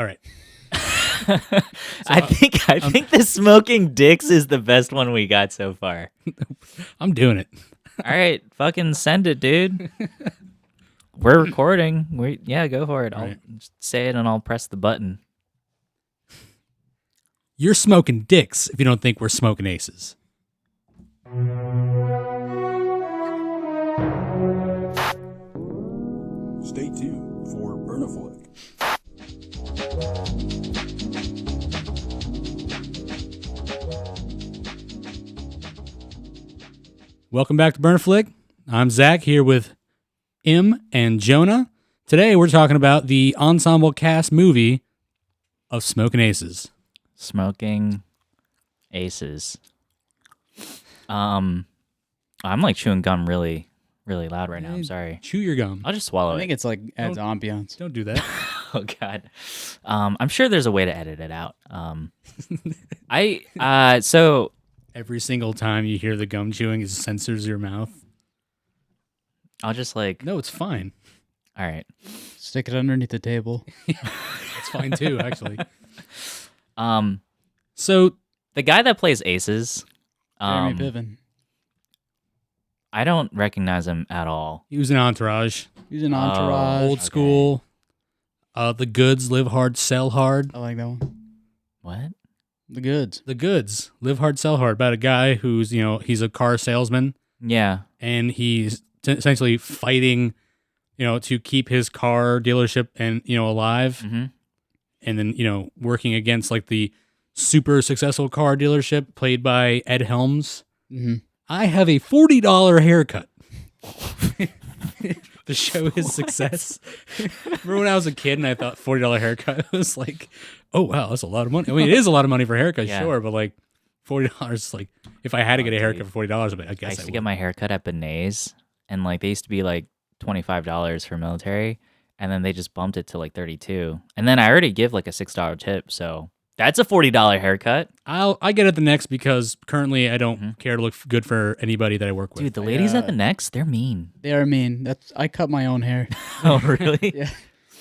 All right. I think the smoking dicks is the best one we got so far. I'm doing it. All right, fucking send it, dude. We're recording. Go for it. I'll Right. just say it and I'll press the button. You're smoking dicks if you don't think we're smoking aces. Stay tuned for Burnaflick. Welcome back to Burnaflick. I'm Zach here with Im and Jonah. Today we're talking about the ensemble cast movie of Smokin Aces. Smoking Aces. I'm like chewing gum really loud right now. I'm sorry. Chew your gum. I'll just swallow I think it. it's like adds ambiance. Don't do that. Oh God. I'm sure there's a way to edit it out. So Every single time you hear the gum chewing, it censors your mouth. I'll just like. No, it's fine. All right. Stick it underneath the table. It's fine too, actually. So the guy that plays Aces, Jeremy Piven. I don't recognize him at all. He was in Entourage. He's an Entourage. Old school. The Goods, Live Hard, Sell Hard. I like that one. What? The Goods. The Goods, Live Hard, Sell Hard. About a guy who's, he's a car salesman. Yeah. And he's essentially fighting, to keep his car dealership and, alive. Mm-hmm. And then, working against like the super successful car dealership played by Ed Helms. Mm-hmm. I have a $40 haircut. To show his success. Remember when I was a kid and I thought $40 haircut was like, oh wow, that's a lot of money. I mean, it is a lot of money for a haircut, Yeah. sure, but like $40, like if I had to get a haircut for $40, I guess I used I to would. get my haircut at Benet's, and like they used to be like $25 for military, and then they just bumped it to like $32, and then I already give like a $6 tip, so that's a $40 haircut. I get it the next because currently I don't care to look good for anybody that I work with. Dude, the ladies at the Next, they're mean. They are mean. I cut my own hair. Oh, really? Yeah.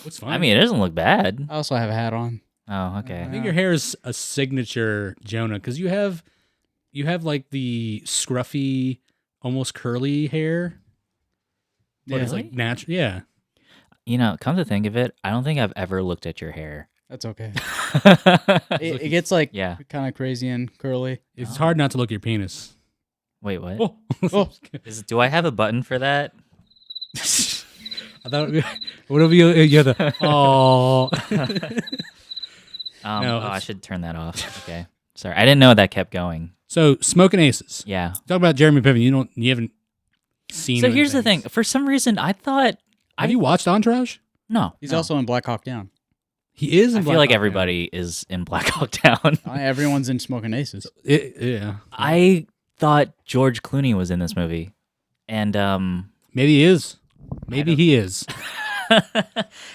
What's fine? I mean, it doesn't look bad. I also have a hat on. Oh, okay. I think your hair is a signature, Jonah, because you have like the scruffy, almost curly hair. But Yeah. it's like natural. Yeah. Come to think of it, I don't think I've ever looked at your hair. That's okay. It gets like Yeah. kind of crazy and curly. It's hard not to look at your penis. Wait, what? Oh. Oh. Do I have a button for that? I thought whatever you're the oh. No, I should turn that off. Okay. Sorry. I didn't know that kept going. So Smokin Aces. Yeah. Talk about Jeremy Piven. You haven't seen. So him in here's the things. thing. For some reason, I thought... Have you watched Entourage? No. He's no. also in Black Hawk Down. He is. In I Black feel like Hawk everybody is in Black Hawk Down. Everyone's in Smokin Aces. Down. Yeah. I thought George Clooney was in this movie. And Maybe he is. Maybe he is.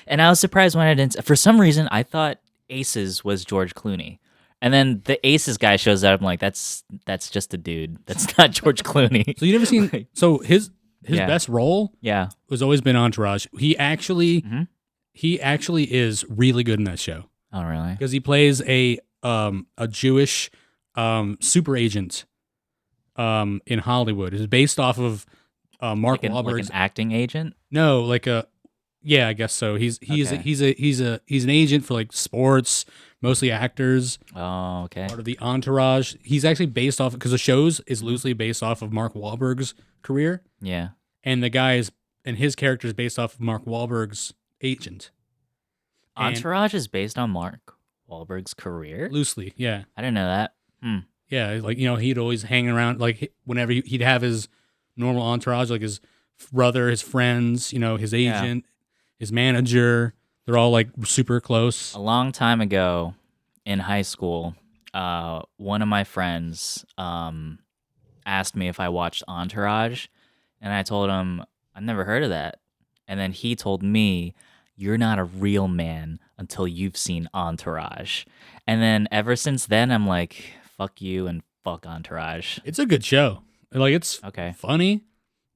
and I was surprised when I didn't... For some reason, I thought Aces was George Clooney. And then the Aces guy shows up. I'm like, that's just a dude. That's not George Clooney. So you never seen? Like, So his Yeah. best role yeah. was always been Entourage. He actually Mhm. is really good in that show Oh, really? because he plays a Jewish super agent in Hollywood. It's based off of Mark Like Wahlberg's. an acting agent? No, like I guess so. He's Okay. he's an agent for like sports, mostly actors. Oh, okay. Part of the Entourage. He's actually based off because the shows is loosely based off of Mark Wahlberg's career, Yeah. and his character is based off of Mark Wahlberg's agent. And Entourage is based on Mark Wahlberg's career? loosely, yeah, I didn't know that. yeah. Like he'd always hang around. Like whenever he'd have his normal entourage, like his brother, his friends, his Yeah. agent, his manager. They're all like super close. A long time ago in high school, one of my friends asked me if I watched Entourage, and I told him I've never heard of that. And then he told me, "You're not a real man until you've seen Entourage." And then ever since then, I'm like, fuck you and fuck Entourage. It's a good show. Like it's Okay. funny.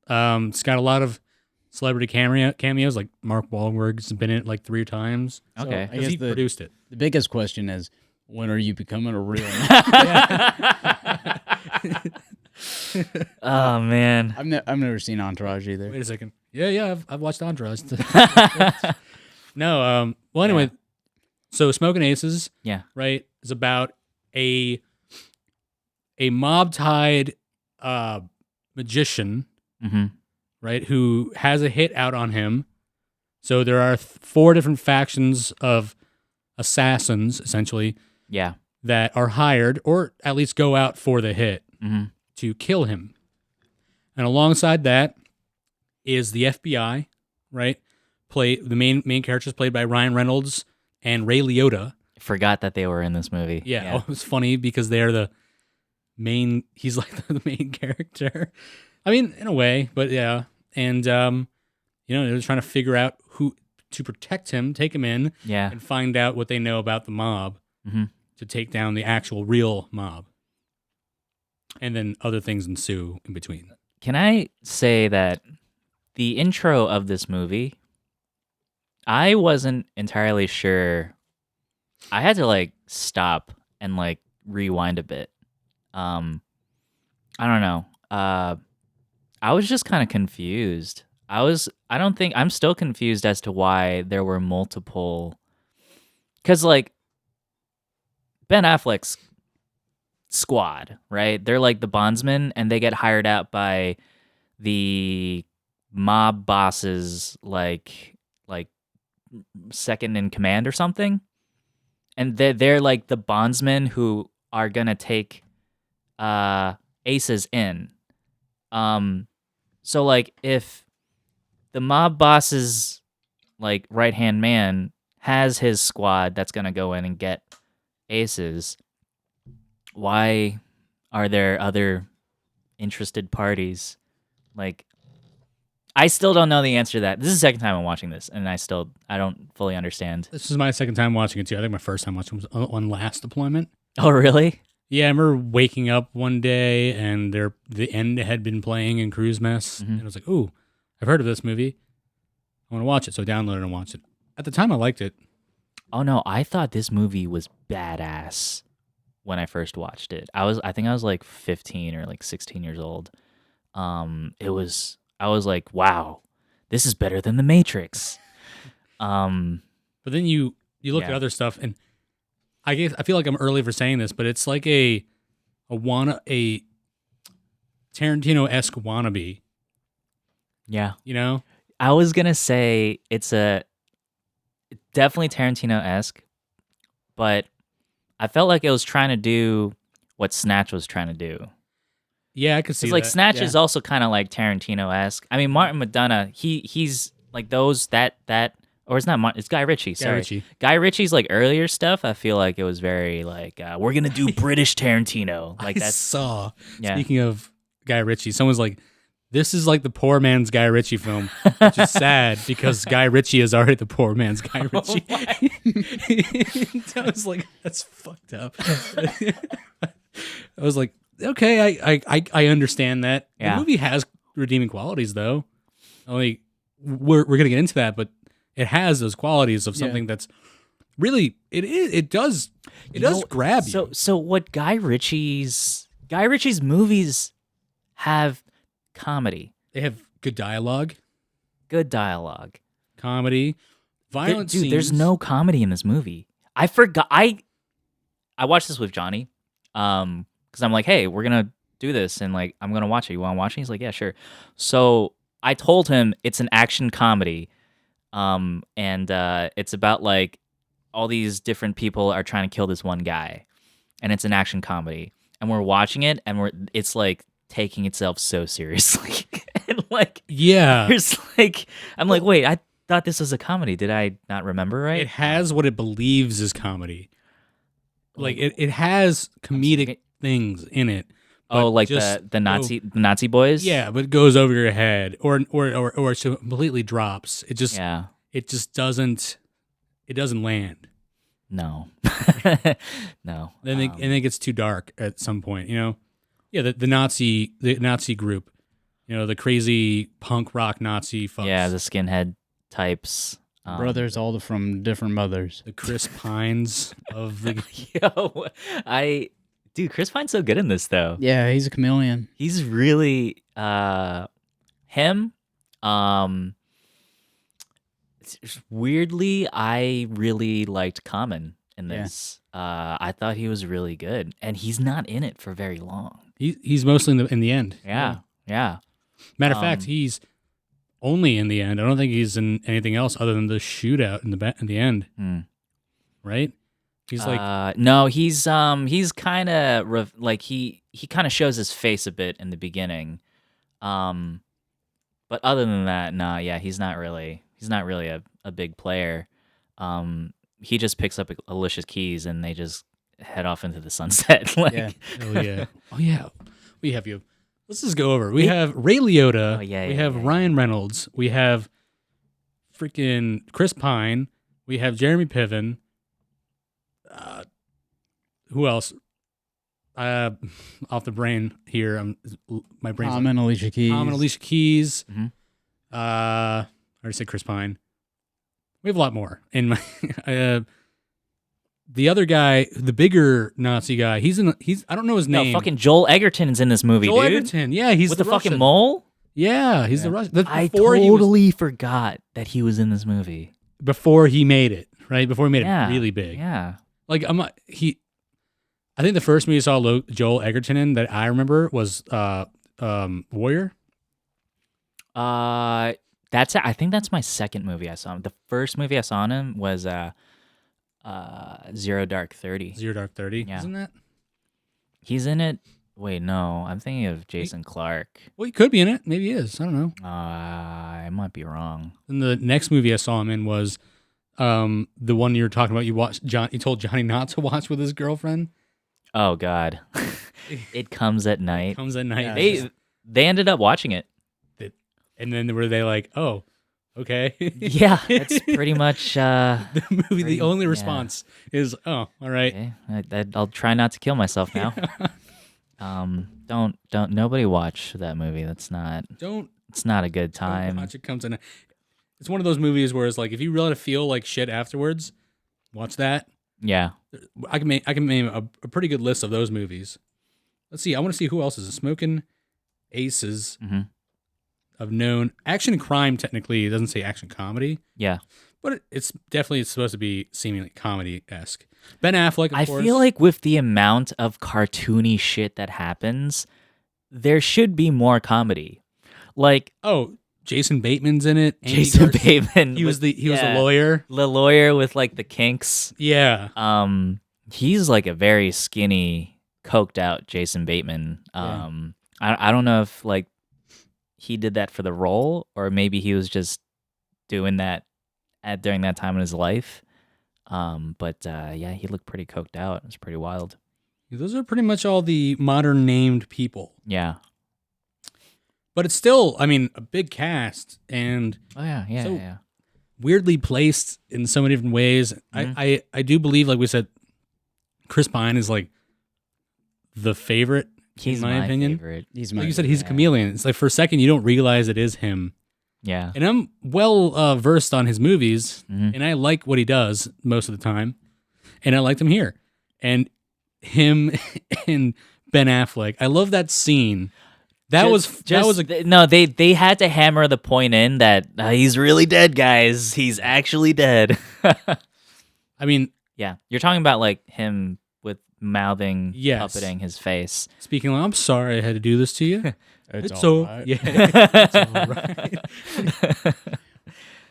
It's got a lot of celebrity cameos. Like Mark Wahlberg's been in it like 3 times. So Okay. I Because guess he produced it. the biggest question is, when are you becoming a real man? Oh man. I've never seen Entourage either. Wait a second. Yeah, I've watched Entourage. No, well, anyway, Yeah. so Smokin' Aces, Yeah. right, is about a mob-tied magician, Mm-hmm. right, who has a hit out on him. So there are 4 different factions of assassins, essentially, Yeah. that are hired, or at least go out for the hit, Mm-hmm. to kill him. And alongside that is the FBI, right? The main characters played by Ryan Reynolds and Ray Liotta. Forgot that they were in this movie. Yeah, it was funny because they're the main. He's like the main character. I mean, in a way, but yeah. And they're trying to figure out who to protect him, take him in, Yeah. and find out what they know about the mob Mm-hmm. to take down the actual real mob. And then other things ensue in between. Can I say that the intro of this movie, I wasn't entirely sure. I had to like stop and like rewind a bit. I don't know. I was just kind of confused. I'm still confused as to why there were multiple, cuz like Ben Affleck's squad, right? They're like the bondsmen and they get hired out by the mob bosses like second in command or something. And they're like the bondsmen who are going to take Aces in. So like if the mob boss's like right-hand man has his squad that's going to go in and get Aces, why are there other interested parties? Like, I still don't know the answer to that. This is the second time I'm watching this, and I don't fully understand. This is my second time watching it too. I think my first time watching it was on Last Deployment. Oh, really? Yeah, I remember waking up one day and the end had been playing in Cruise Mess, and I was like, "Ooh, I've heard of this movie. I want to watch it." So I downloaded it and watched it. At the time, I liked it. Oh no, I thought this movie was badass when I first watched it. I think I was like 15 or like 16 years old. I was like, wow, this is better than The Matrix. But then you look at Yeah. other stuff, and I feel like I'm early for saying this, but it's like a Tarantino-esque wannabe. Yeah. You know? I was gonna say it's definitely Tarantino-esque, but I felt like it was trying to do what Snatch was trying to do. Yeah, I could see It's like that. Snatch Yeah. is also kind of like Tarantino-esque. I mean, Martin McDonagh, he's like those that or it's not Martin, it's Guy Ritchie. Sorry, Ritchie. Guy Ritchie's like earlier stuff. I feel like it was very like we're gonna do British Tarantino. Like I that's saw. yeah. Speaking of Guy Ritchie, someone's like, "This is like the poor man's Guy Ritchie film," which is sad because Guy Ritchie is already the poor man's Guy Ritchie. I was like, "That's fucked up." I was like, "Okay, I understand that." Yeah. The movie has redeeming qualities, though. Only we're gonna get into that, but it has those qualities of something that's really it does grab you. So what Guy Ritchie's movies have comedy, They have good dialogue, good dialogue. comedy, violent Dude, scenes. there's no comedy in this movie. I forgot. I watched this with Johnny, because I'm like, hey, we're gonna do this, and like I'm gonna watch it. You want to watch it? He's like, yeah, sure. So I told him it's an action comedy, and it's about like all these different people are trying to kill this one guy, and it's an action comedy, and we're watching it, and it's like taking itself so seriously, and like Yeah. there's like I'm like, wait, I thought this was a comedy. Did I not remember right? It has what it believes is comedy. Like it has comedic things in it. Oh, but like just the Nazi boys. Yeah, but it goes over your head, or it completely drops. It just Yeah. doesn't land. No. No. Then it gets too dark at some point. You know, yeah. The Nazi group. the crazy punk rock Nazi fucks. Yeah, the skinhead types. Brothers all from different mothers. The Chris Pines of the. Dude, Chris Pine's so good in this though. Yeah, he's a chameleon. He's really him. Weirdly, I really liked Common in this. I thought he was really good, and he's not in it for very long. He's mostly in the end. Yeah. Matter of fact, he's only in the end. I don't think he's in anything else other than the shootout in the end. Right? He's like no, he's kind of like he kind of shows his face a bit in the beginning. But other than that, nah, yeah, he's not really a big player. He just picks up Alicia's keys and they just head off into the sunset. Yeah. Oh yeah. We have you. Let's just go over. We have Ray Liotta. We have Ryan Reynolds. We have freaking Chris Pine. We have Jeremy Piven. Who else? Off the brain here. My brain's Tom and Alicia Keys. Tom and Alicia Keys. Mm-hmm. I already said Chris Pine. We have a lot more. And my the other guy, the bigger Nazi guy, he's I don't know his name. No, fucking Joel Egerton's in this movie, Joel dude. Egerton. Yeah, he's with the the Russian. fucking mole. Yeah, he's the Russian. I totally forgot that he was in this movie. Before he made it, right? Before he made it really big. Yeah. Like I think the first movie I saw Joel Egerton in that I remember was Warrior. I think that's my second movie I saw him. The first movie I saw him was Zero Dark 30. Zero Dark 30. Yeah. Isn't that? He's in it. Wait, no, I'm thinking of Jason Clarke. Well, he could be in it. Maybe he is. I don't know. I might be wrong. And the next movie I saw him in was the one you were talking about. You told Johnny not to watch with his girlfriend. Oh God, It Comes at Night. Comes at Night. Yeah, They ended up watching it. And then were they like, oh, okay. Yeah, that's pretty much the movie. The only response is, oh, all right. Okay. I'll try not to kill myself now. Don't nobody watch that movie. It's not a good time. Don't watch it. Comes in. It's one of those movies where it's like, if you really feel like shit afterwards, watch that. Yeah. I can name a pretty good list of those movies. Let's see. I want to see who else is it. Smokin' Aces of known action and crime. Technically, it doesn't say action comedy. Yeah. But it's definitely supposed to be seemingly comedy-esque. Ben Affleck, of course. I feel like with the amount of cartoony shit that happens, there should be more comedy. Like, oh, Jason Bateman's in it. Jason Bateman. He was a lawyer. The lawyer with like the kinks. Yeah. He's like a very skinny, coked out Jason Bateman. I don't know if like he did that for the role or maybe he was just doing that during that time in his life. But he looked pretty coked out. It was pretty wild. Those are pretty much all the modern named people. Yeah. But it's still, I mean, a big cast and weirdly placed in so many different ways. I do believe, like we said, Chris Pine is like the favorite. He's in my opinion. Favorite. Like you said, he's a chameleon. It's like for a second you don't realize it is him. Yeah. And I'm well versed on his movies, and I like what he does most of the time, and I liked him here. And him and Ben Affleck, I love that scene. They had to hammer the point in that he's really dead, guys. He's actually dead. I mean, yeah, you're talking about like him with mouthing, yes, puppeting his face. Speaking, I'm sorry I had to do this to you. It's all right. Yeah, it's all right.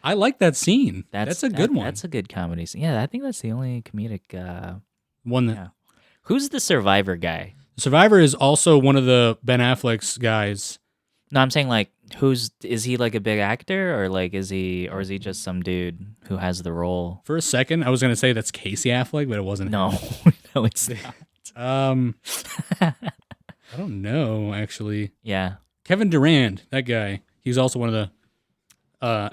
I like that scene. That's a good one. That's a good comedy scene. Yeah, I think that's the only comedic one that. Yeah. Who's the Survivor guy? Survivor is also one of the Ben Affleck's guys. No, I'm saying like, is he like a big actor or like is he just some dude who has the role? For a second, I was gonna say that's Casey Affleck, but it wasn't. No, no, it's not. I don't know actually. Yeah, Kevin Durant, that guy. He's also one of the.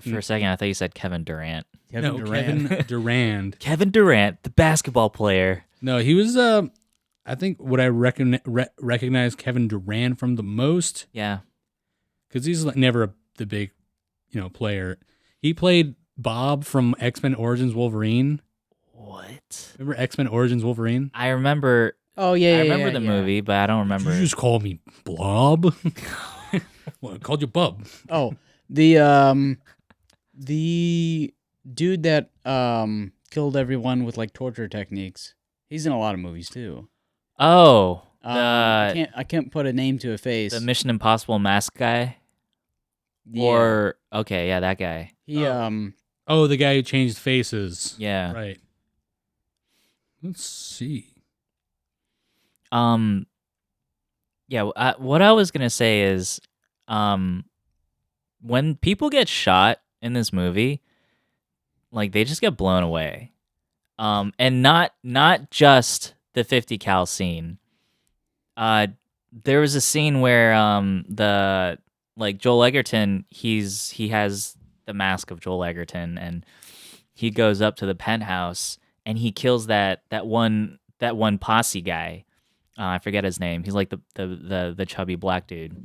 For a second, I thought you said Kevin Durant. Kevin Durant. Kevin Durant, the basketball player. No, he was. I think what I recognize Kevin Durant from the most. Yeah. because he's like never the big, player. He played Bob from X-Men Origins Wolverine. What? Remember X-Men Origins Wolverine? I remember. Oh yeah, I remember the movie, but I don't remember. You just call me Blob. Well, I called you Bub. Oh, the dude that killed everyone with like torture techniques. He's in a lot of movies too. Oh, I can't put a name to a face. the Mission Impossible mask guy. Yeah. Or okay, yeah, that guy. He Oh, the guy who changed faces. Yeah. Right. Let's see. Yeah. What I was gonna say is, when people get shot in this movie, like they just get blown away. And not just the 50 cal scene. There was a scene where the like Joel Egerton, he has the mask of Joel Egerton, and he goes up to the penthouse and he kills that one posse guy. I forget his name. He's like the chubby black dude.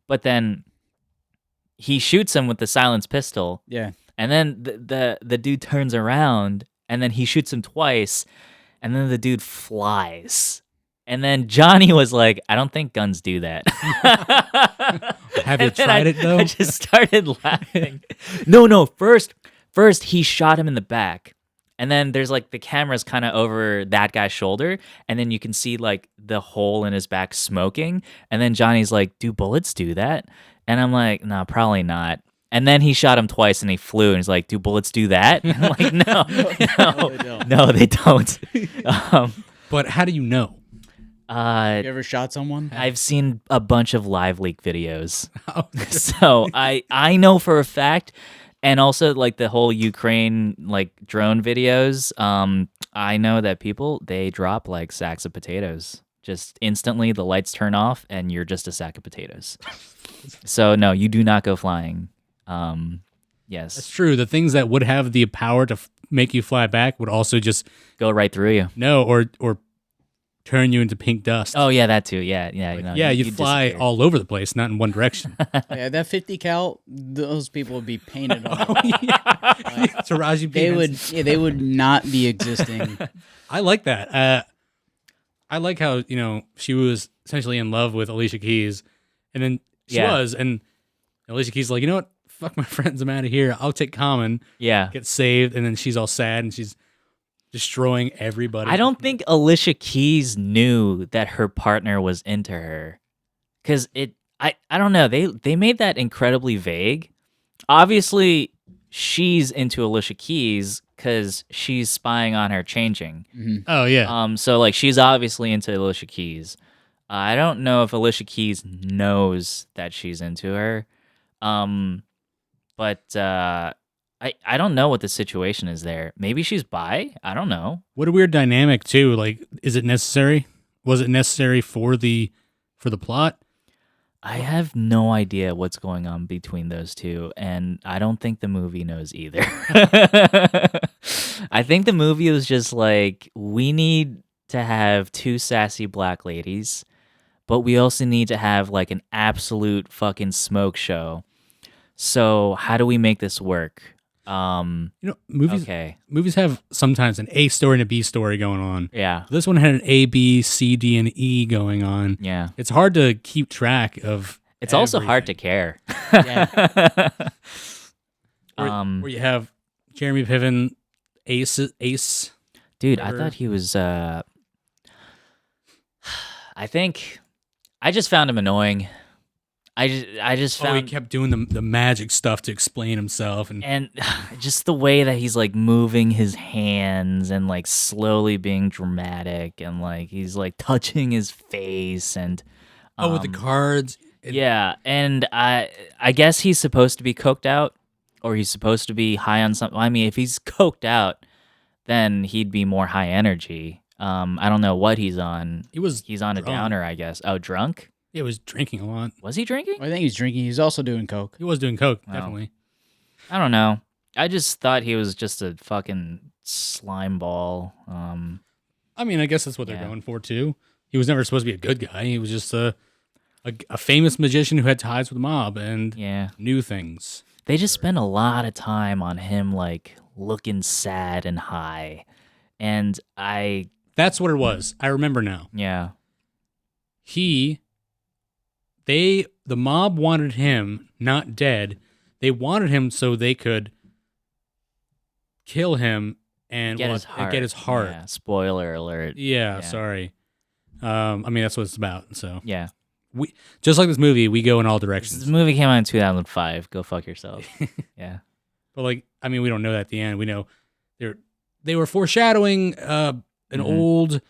But then he shoots him with the silenced pistol. yeah. And then the dude turns around and then he shoots him twice, and then the dude flies. And then Johnny was like, I don't think guns do that. Have you And then tried it though? I just started laughing. No. First he shot him in the back. And then there's like the camera's kind of over that guy's shoulder, and then you can see like the hole in his back smoking. And then Johnny's like, do bullets do that? And I'm like, no, probably not. And then he shot him twice and he flew, and he's like, do bullets do that? And I'm like, no, they don't. But how do you know? You ever shot someone? I've seen a bunch of live leak videos. Oh, So I know for a fact, and also like the whole Ukraine like drone videos, I know that people, they drop like sacks of potatoes. Just instantly the lights turn off and you're just a sack of potatoes. So no, you do not go flying. Yes. That's true. The things that would have the power to make you fly back would also just Go right through you. or turn you into pink dust. Oh yeah, that too. Yeah. Like, you'd fly disappear. all over the place, not in one direction. Yeah, that 50 cal, those people would be painted on. Taraji P. They would not be existing. I like that. I like how, she was essentially in love with Alicia Keys, and then she Yeah. was, and Alicia Keys is like, you know what? Fuck my friends, I'm out of here. I'll take Common, Yeah. get saved, and then she's all sad and she's destroying everybody. I don't think Alicia Keys knew that her partner was into her. Cause I don't know. They made that incredibly vague. Obviously, she's into Alicia Keys because she's spying on her changing. Oh yeah. So like she's obviously into Alicia Keys. I don't know if Alicia Keys knows that she's into her. But I don't know what the situation is there. Maybe she's bi. I don't know. What a weird dynamic too. Like, is it necessary? Was it necessary for the plot? I have no idea what's going on between those two, and I don't think the movie knows either. I think the movie was just like, we need to have two sassy black ladies, but we also need to have like an absolute fucking smoke show. So how do we make this work? Movies Okay. movies have sometimes an A story and a B story going on. Yeah. This one had an A, B, C, D, and E going on. Yeah. It's hard to keep track of. It's also hard to everything. care. Where you have Jeremy Piven, Ace. Dude, I Whatever. thought he was I think I just found him annoying. I just He found kept doing the magic stuff to explain himself, and just the way that he's like moving his hands and like slowly being dramatic, and like he's like touching his face, and with the cards. yeah, and I guess he's supposed to be coked out, or he's supposed to be high on something. I mean, if he's coked out, then he'd be more high energy. I don't know what he's on. He's on drunk. a downer, I guess. Oh, drunk? He was drinking a lot. Was he drinking? I think he's drinking. He's also doing coke. He was doing coke, Wow. definitely. I don't know. I just thought he was just a fucking slime ball. I mean, I guess that's what they're Yeah. going for too. He was never supposed to be a good guy. He was just a famous magician who had ties with the mob and Yeah. knew things. They just spend a lot of time on him like looking sad and high. And That's what it was. I remember now. yeah. The mob wanted him not dead. They wanted him so they could kill him and Get his heart. Yeah, spoiler alert. Yeah, Yeah. sorry. I mean, that's what it's about. So Yeah. we just like this movie, we go in all This directions. movie came out in 2005. Go fuck yourself. Yeah. But like, I mean, we don't know that at the end. We know they were foreshadowing an old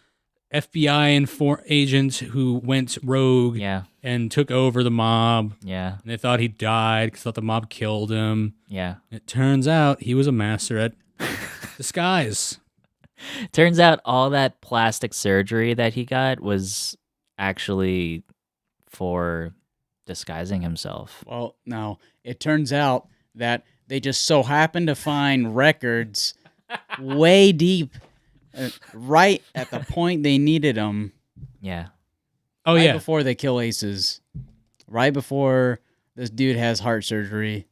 FBI agent who went rogue Yeah. and took over the mob. Yeah. And they thought he died because thought the mob killed him. Yeah. It turns out he was a master at disguise. Turns out all that plastic surgery that he got was actually for disguising himself. Well, no, it turns out that they just so happened to find records way deep, right at the point they needed them. Yeah. Oh, Right yeah. before they kill Aces, right before this dude has heart surgery.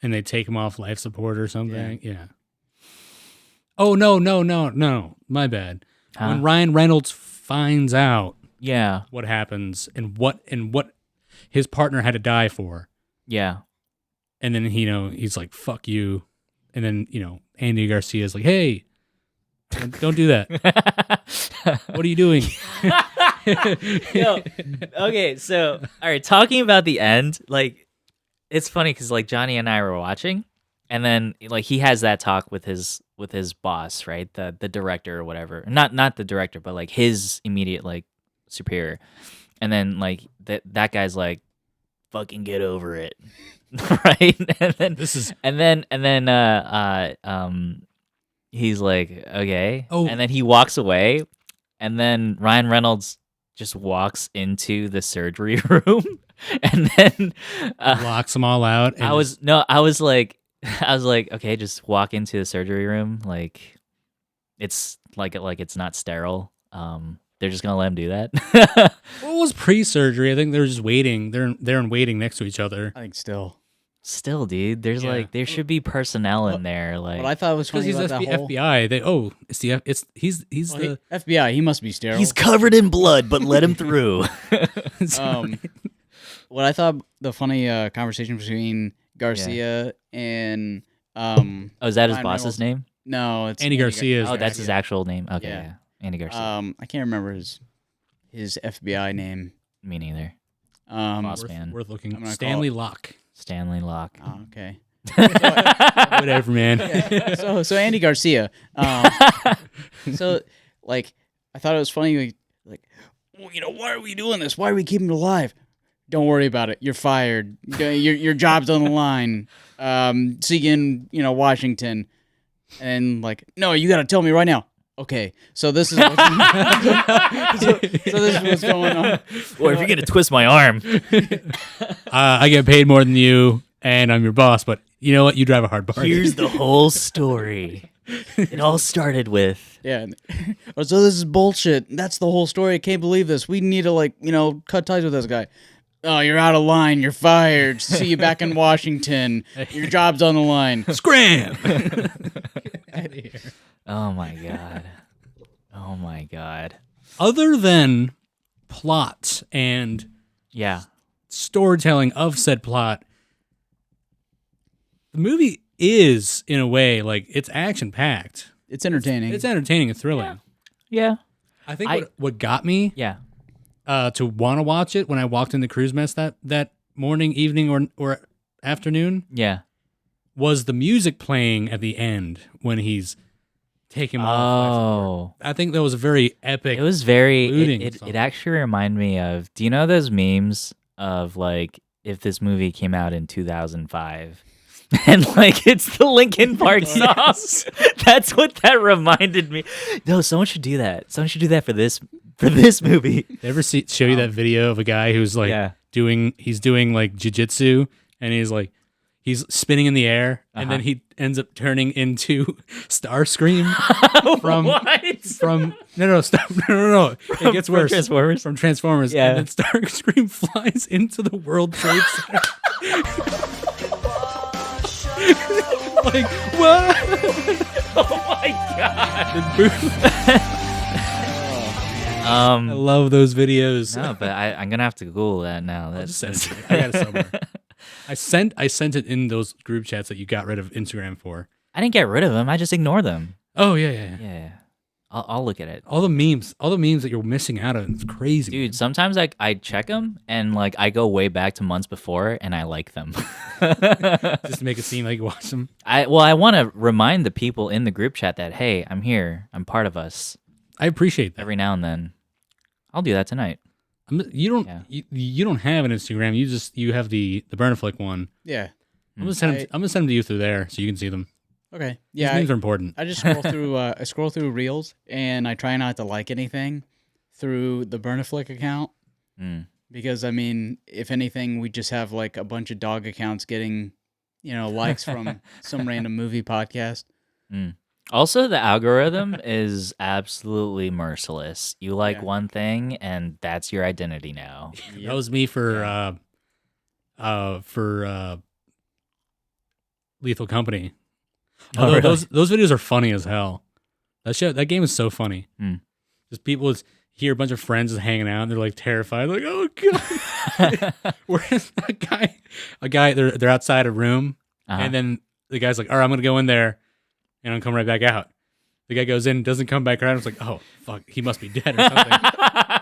And they take him off life support or something. Yeah. Oh, no. My bad. Huh? When Ryan Reynolds finds out Yeah. what happens and what his partner had to die for, Yeah. and then he's like, "Fuck you," and then Andy Garcia's like, "Hey, don't do that. What are you doing?" Yo, okay, so all right, talking about the end, like it's funny because like Johnny and I were watching, and then like he has that talk with his boss, right? The director or whatever. Not the director, but like his immediate like superior. And then like that guy's like, fucking get over it. Right? And then he's like, okay. Oh. And then he walks away, and then Ryan Reynolds just walks into the surgery room, and then Locks them all out. And I was like, okay, just walk into the surgery room. Like, it's like it's not sterile. They're just gonna let him do that. What was pre-surgery? I think they're just waiting. They're waiting next to each other. I think still. Still, dude, there's Yeah. like there should be personnel in there. Like, What I thought was Because funny he's about that whole FBI. He's Well, the FBI. He must be sterile. he's covered in blood, but let him through. What I thought the funny conversation between Garcia and Oh, is that his Ryan boss's Reynolds. name? No, it's Andy Garcia. Oh, that's his actual name. Okay, Yeah. yeah. Andy Garcia. I can't remember his FBI name. Me neither. Boss. man. worth I'm looking. gonna call Stanley it- Locke. Stanley Locke. Oh, okay. Whatever, man. So Andy Garcia. So like I thought it was funny. Like, well, why are we doing this? Why are we keeping him alive? Don't worry about it. You're fired. Your job's on the line. See you in Washington. And like, no, you got to tell me right now. Okay, so this is what's, so this is what's going on. Or if you're gonna twist my arm. I get paid more than you, and I'm your boss. But you know what? You drive a hard bargain. Here's the whole story. It all started with Yeah. So this is bullshit. That's the whole story. I can't believe this. We need to cut ties with this guy. Oh, you're out of line. You're fired. See you back in Washington. Your job's on the line. Scram. oh my god. Oh my god. Other than plot and Yeah. storytelling of said plot, the movie is, in a way, like it's action packed. It's entertaining. It's entertaining and thrilling. Yeah. I think what got me Yeah. to want to watch it when I walked in the cruise mess that morning, evening, or afternoon Yeah. was the music playing at the end when he's taking him off. Oh. I think that was a very epic. It was very looting it song. actually reminded me of, do you know those memes of like if this movie came out in 2005 and like it's the Linkin Park song? That's what that reminded me. No, someone should do that. Someone should do that for this movie. They ever show you that video of a guy who's like Yeah. doing like jiu-jitsu and he's like, he's spinning in the air, and then he ends up turning into Starscream from no. It gets worse. Transformers? From Transformers. Yeah. And then Starscream flies into the World Trade Center. Like, what? Oh my god. And boom. I love those videos. No, but I'm gonna have to Google that now. I'll That's just send it to you. I got it somewhere. I sent it in those group chats that you got rid of Instagram for. I didn't get rid of them. I just ignore them. Oh yeah. Yeah. I'll look at it. All the memes that you're missing out on. It's crazy, Dude, sometimes I check them and like I go way back to months before and I like them. Just to make it seem like you watch them. I want to remind the people in the group chat that hey, I'm here. I'm part of us. I appreciate that. Every now and then. I'll do that tonight. You don't have an Instagram. You have the Burnaflick one. Yeah. I'm gonna send them to you through there so you can see them. Okay. These Yeah. names are important. I just scroll through reels, and I try not to like anything through the Burnaflick account because I mean, if anything, we just have like a bunch of dog accounts getting, likes from some random movie podcast. Also, the algorithm is absolutely merciless. You like one thing, and that's your identity now. That was me for Lethal Company. Although those videos are funny as hell. That game is so funny. Just people hear a bunch of friends just hanging out and they're like terrified, like, oh god. Whereas a guy, they're outside a room, and then the guy's like, all right, I'm gonna go in there and I'll come right back out. The guy goes in, doesn't come back around. It's like, oh fuck, he must be dead or something.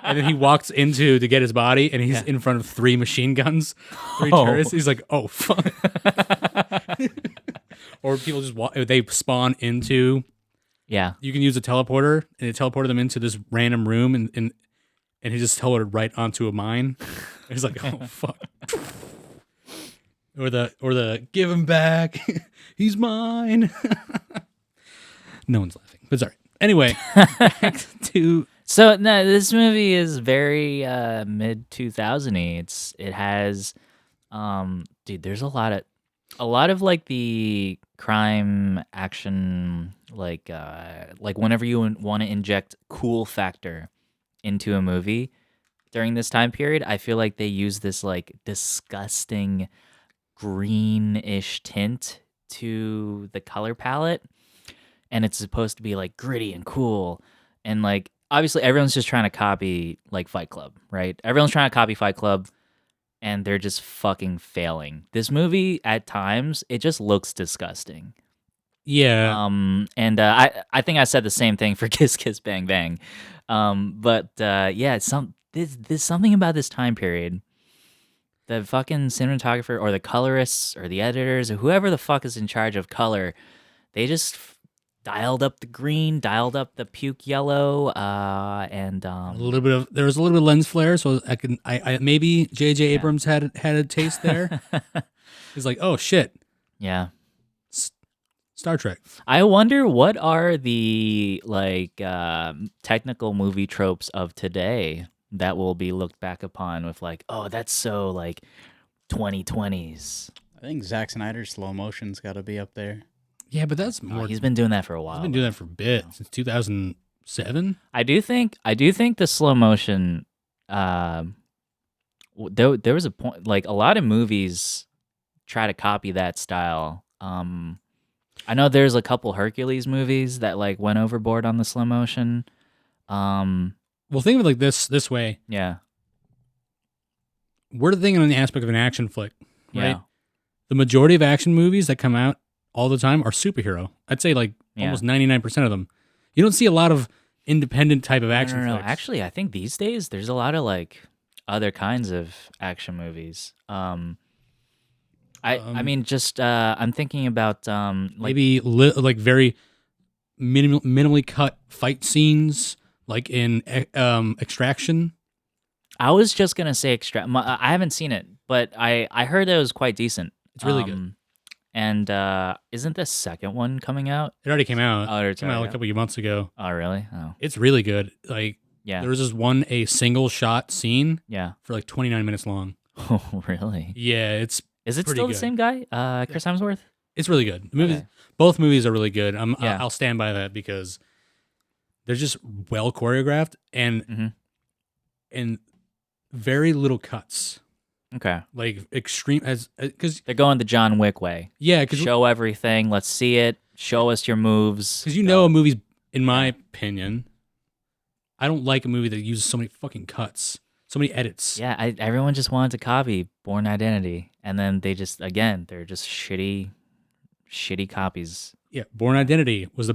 And then he walks to get his body, and he's in front of 3 machine guns, 3 turrets. He's like, oh fuck. Or people just they spawn into. Yeah. You can use a teleporter, and it teleported them into this random room, and he just teleported right onto a mine. He's like, oh fuck. Or the give him back. He's mine. No one's laughing, but sorry. Anyway, back to. So no, this movie is very mid 2000-y. It has, dude. There's a lot of like the crime action, like whenever you want to inject cool factor into a movie during this time period, I feel like they use this like disgusting greenish tint to the color palette, and it's supposed to be like gritty and cool, and like obviously everyone's just trying to copy like Fight Club, right? Everyone's trying to copy Fight Club, and they're just fucking failing. This movie at times it just looks disgusting. Yeah. And I think I said the same thing for Kiss Kiss Bang Bang. But yeah, there's something about this time period. The fucking cinematographer or the colorists or the editors or whoever the fuck is in charge of color, they just dialed up the green, dialed up the puke yellow, and there was a little bit of lens flare, so I maybe J.J. Abrams had a taste there. He's like, oh shit, yeah, Star Trek. I wonder what are the like technical movie tropes of today that will be looked back upon with like, oh, that's so like 2020s. I think Zack Snyder's slow motion's got to be up there. Yeah, but that's more. He's been doing that for a while. He's been doing that for a bit since 2007. I do think the slow motion. There was a point like a lot of movies try to copy that style. I know there's a couple Hercules movies that like went overboard on the slow motion. Well, think of it like this way. Yeah. We're thinking on the aspect of an action flick, right? Yeah. The majority of action movies that come out all the time are superhero. I'd say like almost 99% of them. You don't see a lot of independent type of action No. flicks. Actually, I think these days there's a lot of like other kinds of action movies. I mean, just I'm thinking about like maybe like very minimally cut fight scenes, like in Extraction. I was just gonna say I haven't seen it, but I heard that it was quite decent. It's really good. And isn't the second one coming out? It already came out. Oh, it came out like a couple of months ago. Oh, really? Oh, It's really good. Like, yeah. there was this a single shot scene Yeah. for like 29 minutes long. Oh, really? Yeah, it's Is it Pretty still the good. same guy? Chris Hemsworth? It's really good. The movies, Okay. both movies are really good. Yeah. I'll stand by that because they're just well choreographed Mhm. and very little cuts. Okay. Like extreme as because They're going the John Wick way. yeah, because Show everything. Let's see it. Show us your moves. you know a movie's in my Yeah. opinion. I don't like a movie that uses so many fucking cuts, so many edits. Yeah, everyone just wanted to copy Born Identity, and then they're just shitty copies. Yeah, Born Identity was the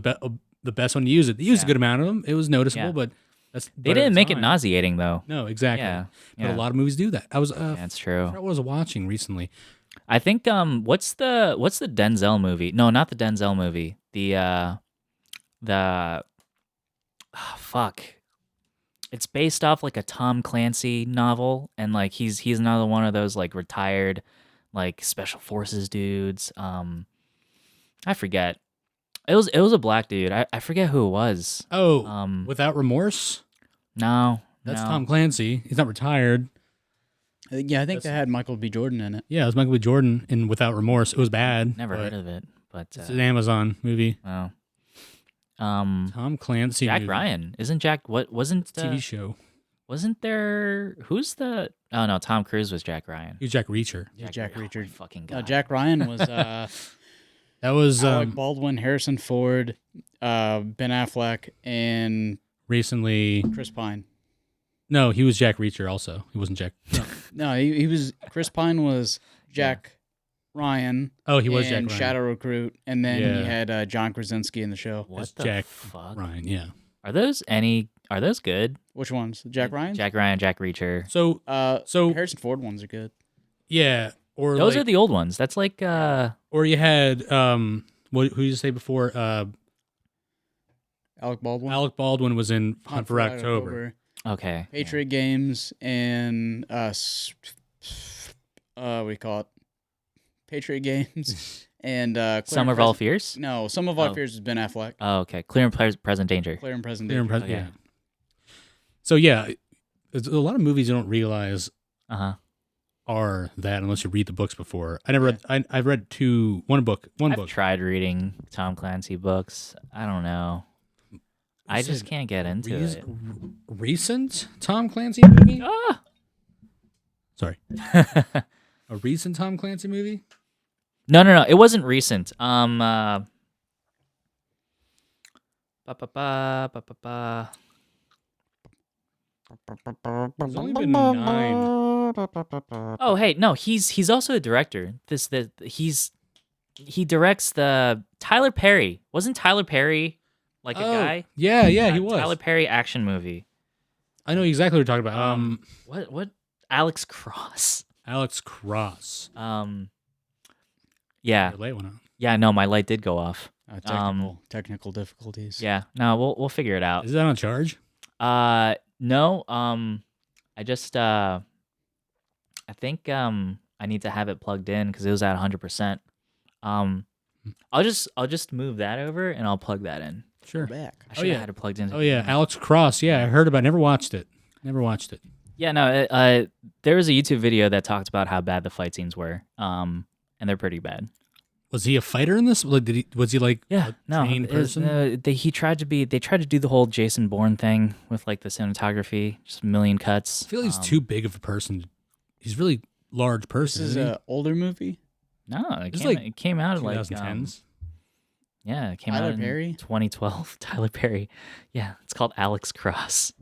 best one to use it. They used a Yeah. good amount of them. It was noticeable, Yeah. but They didn't make it nauseating though. No, exactly. Yeah, But a yeah. lot of movies do that. I was That's I true. forgot what I was watching recently. I think what's the Denzel movie? No, not the Denzel movie. Fuck. It's based off like a Tom Clancy novel, and like he's another one of those like retired like special forces dudes. I forget. It was a black dude. I forget who it was. Oh, Without Remorse. No, That's no. Tom Clancy. He's not retired. Yeah, I think they had Michael B. Jordan in it. Yeah, it was Michael B. Jordan in Without Remorse. It was bad. Never but heard of it, but It's an Amazon movie. oh. Tom Clancy. Jack movie. Ryan isn't Jack? What wasn't It's a TV show. Wasn't there? Who's the? Oh no, Tom Cruise was Jack Ryan. He was Jack Reacher. Yeah, Jack Oh, my Reacher. fucking No, god. Jack Ryan was That was Alec Baldwin, Harrison Ford, Ben Affleck, and recently. Chris Pine. No, he was Jack Reacher. Also, he wasn't Jack. No, he was. Chris Pine was Jack Ryan. Oh, he was Jack and Ryan. Shadow Recruit, and then Yeah. you had John Krasinski in the show. What It's the Jack fuck? Ryan. Yeah. Are those good? Which ones? Jack Ryan. Jack Ryan, Jack Reacher. So So Harrison Ford ones are good. yeah, or Those like, are the old ones. That's like or you had who did you say before? Alec Baldwin. Alec Baldwin was in Hunt for October. okay. Patriot Games and what do you call it? Patriot Games and Summer of All Fears? No, Some of Our Oh. Fears has been Affleck. Oh, okay. Clear and Present Danger. Clear and Present Clear and Danger. Present- Okay. Yeah. So yeah, there's a lot of movies you don't realize Uh-huh. are that unless you read the books before. I never read. I've read one book. I've tried reading Tom Clancy books. I don't know. I Is just it can't get into it. Recent Tom Clancy movie? Ah! Sorry, a recent Tom Clancy movie? No. It wasn't recent. Ba, ba, ba, ba, ba, ba. There's only been 9. Oh, hey, no, he's also a director. He directs the Tyler Perry. Wasn't Tyler Perry like a guy? Yeah, he was. Tyler Perry action movie. I know exactly what you're talking about. What? Alex Cross. Alex Cross. Yeah. Your light went on. Yeah, no, my light did go off. Technical difficulties. Yeah. No, we'll figure it out. Is that on charge? No. I just I think I need to have it plugged in because it was at 100%. I'll just move that over and I'll plug that in. Sure. Back. I should yeah. have had it plugged in. Oh yeah, Alex Cross. Yeah, I heard about it. Never watched it. Yeah, no. There was a YouTube video that talked about how bad the fight scenes were. And they're pretty bad. Was he a fighter in this? Like, was he like Yeah, a no. trained person? They tried to do the whole Jason Bourne thing with like the cinematography, just a million cuts. I feel he's too big of a person. He's a really large person. This is isn't he? an older movie. No, It's like it came out like 2010s. yeah, it came Tyler out in Perry? 2012. Tyler Perry. Yeah, it's called Alex Cross.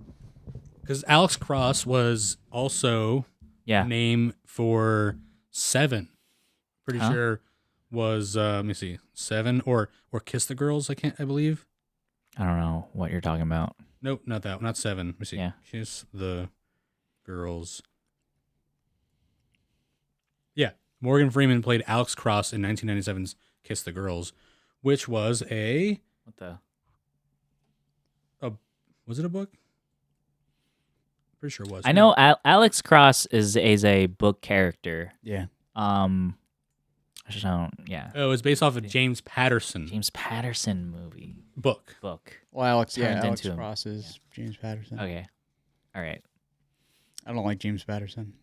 Because Alex Cross was also Yeah. a name for Seven. Pretty Huh? sure was let me see, Seven or Kiss the Girls. I believe. I don't know what you're talking about. Nope, not that one. Not Seven. Let me see. Yeah. Kiss the Girls. Yeah, Morgan Freeman played Alex Cross in 1997's Kiss the Girls, which was What the? was it a book? Pretty sure it was. I know Alex Cross is a book character. Yeah. I just don't. Yeah. Oh, it's based off of James Patterson James Patterson movie book. book. Well, Alex Turned Alex into him. Cross is James Patterson. Okay. All right. I don't like James Patterson.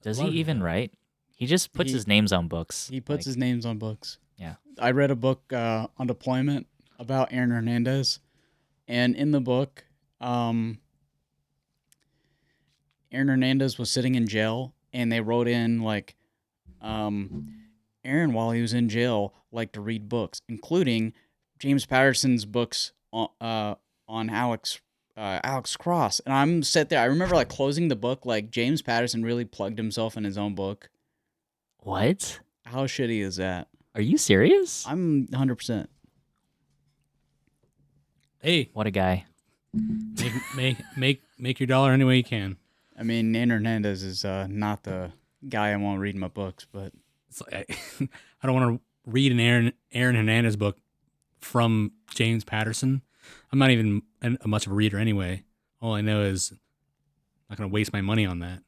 Does lot he of even people. write? He just puts his names on books. He puts his names on books. Yeah. I read a book on deployment about Aaron Hernandez, and in the book, Aaron Hernandez was sitting in jail, and they wrote in like, Aaron, while he was in jail, liked to read books, including James Patterson's books on Alex Cross. And I'm sat there. I remember like closing the book, like James Patterson really plugged himself in his own book. What? How shitty is that? Are you serious? I'm 100%. Hey, What a guy. make your dollar any way you can. I mean, Aaron Hernandez is not the guy I want reading my books, but It's like, I don't want to read an Aaron Hernandez book from James Patterson. I'm not even much of a reader anyway. All I know is I'm not going to waste my money on that.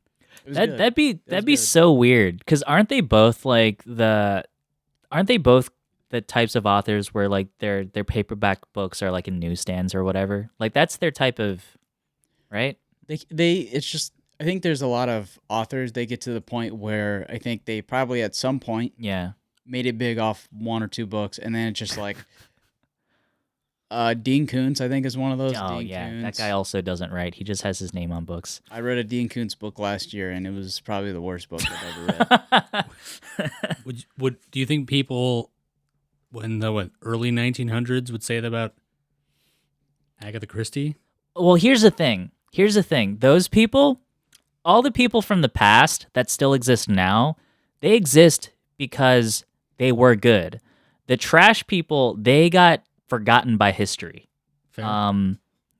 it was good. That'd be good. so weird, because aren't they both the types of authors where like their paperback books are like in newsstands or whatever? Like that's their type of, right? It's just, I think there's a lot of authors, they get to the point where I think they probably at some point Yeah. made it big off one or two books, and then it's just like Dean Koontz, I think, is one of those. Oh Dean yeah, that Koontz. guy also doesn't write. He just has his name on books. I read a Dean Koontz book last year, and it was probably the worst book I've ever read. Do you think people in the early 1900s would say that about Agatha Christie? Well, here's the thing. Those people, all the people from the past that still exist now, they exist because they were good. The trash people, they got forgotten by history. Fair.